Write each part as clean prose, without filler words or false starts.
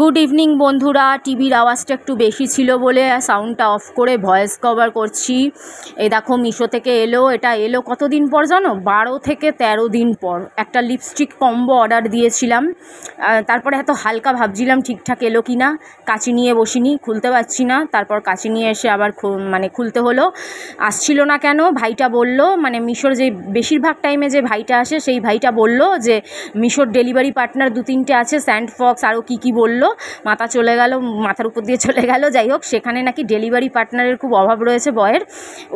Good evening বন্ধুরা। টিভির আওয়াজটা একটু বেশি ছিল বলে সাউন্ডটা অফ করে ভয়েস কভার করছি। এই দেখো মিশো থেকে এটা এলো কতদিন পর জানো, 12 থেকে 13 দিন পর। একটা লিপস্টিক কম্বো অর্ডার দিয়েছিলাম, তারপরে এত হালকা ভাবছিলাম ঠিকঠাক এলো কি না, কাঁচি নিয়ে বসিনি, খুলতে পারছি না। তারপর কাঁচি নিয়ে এসে আবার খুলতে হলো, আসছিল না কেন। ভাইটা বলল, মানে মিশোর যে বেশিরভাগ টাইমে যে ভাইটা আসে সেই ভাইটা বলল যে মিশোর ডেলিভারি পার্টনার 2-3টে আছে, স্যান্ডফক্স আরও কী বললো, মাথার উপর দিয়ে চলে গেল। যাই হোক, সেখানে নাকি ডেলিভারি পার্টনারের খুব অভাব রয়েছে বয়ের,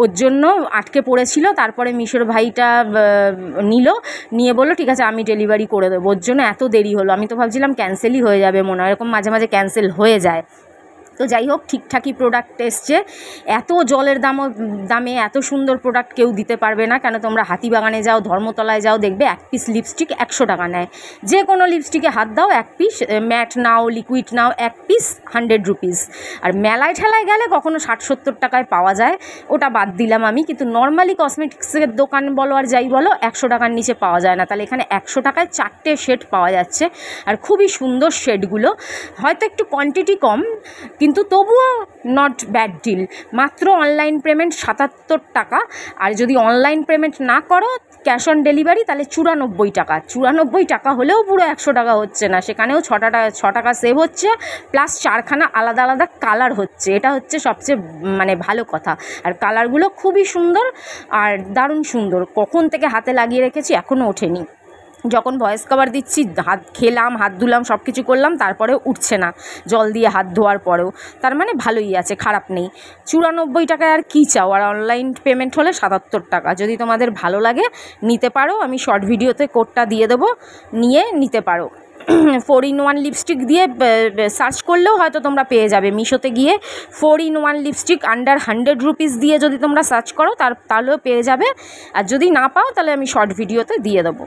ওর জন্য আটকে পড়েছিল। তারপরে মিশোর ভাইটা নিয়ে বললো ঠিক আছে আমি ডেলিভারি করে দেবো। ওর জন্য এত দেরি হলো। আমি তো ভাবছিলাম ক্যান্সেলই হয়ে যাবে মনে হয়, এরকম মাঝে মাঝে ক্যান্সেল হয়ে যায়। তো যাই হোক, ঠিকঠাকই প্রোডাক্ট এসছে। এত জলের দামে এত সুন্দর প্রোডাক্ট কেউ দিতে পারবে না। কেন তোমরা হাতিবাগানে যাও, ধর্মতলায় যাও, দেখবে এক পিস লিপস্টিক 100 টাকা নেয়। যে কোনো লিপস্টিকে হাত দাও, এক পিস ম্যাট নাও, লিকুইড নাও, এক পিস 100 রুপিস। আর মেলায় ঠেলায় গেলে কখনো 60-70 টাকায় পাওয়া যায়, ওটা বাদ দিলাম আমি। কিন্তু নর্মালি কসমেটিক্সের দোকান বলো আর যাই বলো, 100 টাকার নিচে পাওয়া যায় না। তাহলে এখানে 100 টাকায় 4টে শেড পাওয়া যাচ্ছে, আর খুবই সুন্দর শেডগুলো। হয়তো একটু কোয়ান্টিটি কম, কিন্তু তবুও নট ব্যাড ডিল। মাত্র অনলাইন পেমেন্ট 77 টাকা। আর যদি অনলাইন পেমেন্ট না করো, ক্যাশ অন ডেলিভারি, তাহলে 94 টাকা। 94 টাকা হলেও পুরো 100 টাকা হচ্ছে না, সেখানেও 6 টাকা সেভ হচ্ছে, প্লাস 4খানা আলাদা আলাদা কালার হচ্ছে। এটা হচ্ছে সবচেয়ে ভালো কথা। আর কালারগুলো খুবই সুন্দর আর দারুণ সুন্দর। কখন থেকে হাতে লাগিয়ে রেখেছি, এখনও ওঠেনি। যখন ভয়েস কভার দিচ্ছি হাত খেলাম, হাত ধুলাম, সব কিছু করলাম, তারপরেও উঠছে না জল দিয়ে হাত ধোয়ার পরেও। তার মানে ভালোই আছে, খারাপ নেই। 94 টাকায় আর কী চাও। আর অনলাইন পেমেন্ট হলে 77 টাকা। যদি তোমাদের ভালো লাগে নিতে পারো, আমি শর্ট ভিডিওতে কোডটা দিয়ে দেবো, নিয়ে নিতে পারো। 4-in-1 লিপস্টিক দিয়ে সার্চ করলেও হয়তো তোমরা পেয়ে যাবে। মিশোতে গিয়ে 4-in-1 লিপস্টিক আন্ডার 100 রুপিস দিয়ে যদি তোমরা সার্চ করো তাহলেও পেয়ে যাবে। আর যদি না পাও তাহলে আমি শর্ট ভিডিওতে দিয়ে দেবো।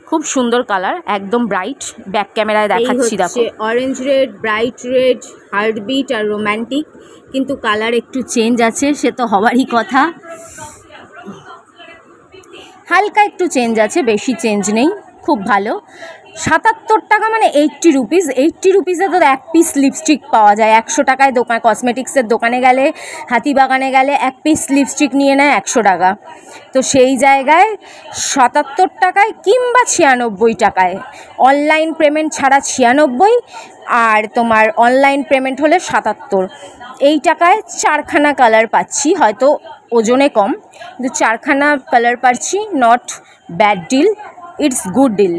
খুব সুন্দর কালার, একদম ব্রাইট। ব্যাক ক্যামেরায় দেখাচ্ছি, দেখো orange red, bright red, heartbeat আর রোম্যান্টিক। কিন্তু কালার একটু চেঞ্জ আছে, সে তো হওয়ারই কথা। হালকা একটু চেঞ্জ আছে, বেশি চেঞ্জ নেই। খুব ভালো। 77 টাকা মানে 80 রুপিস। 80 রুপিসে তো এক পিস লিপস্টিক পাওয়া যায়। 100 টাকায় কসমেটিক্সের দোকানে গেলে, হাতিবাগানে গেলে এক পিস লিপস্টিক নিয়ে নেয় 100 টাকা। তো সেই জায়গায় 77 টাকায় কিংবা 96 টাকায়, অনলাইন পেমেন্ট ছাড়া 96, আর তোমার অনলাইন পেমেন্ট হলে 77। এই টাকায় 4খানা কালার পাচ্ছি, হয়তো ওজনে কম, কিন্তু 4খানা কালার পাচ্ছি। Not bad deal, it's good deal.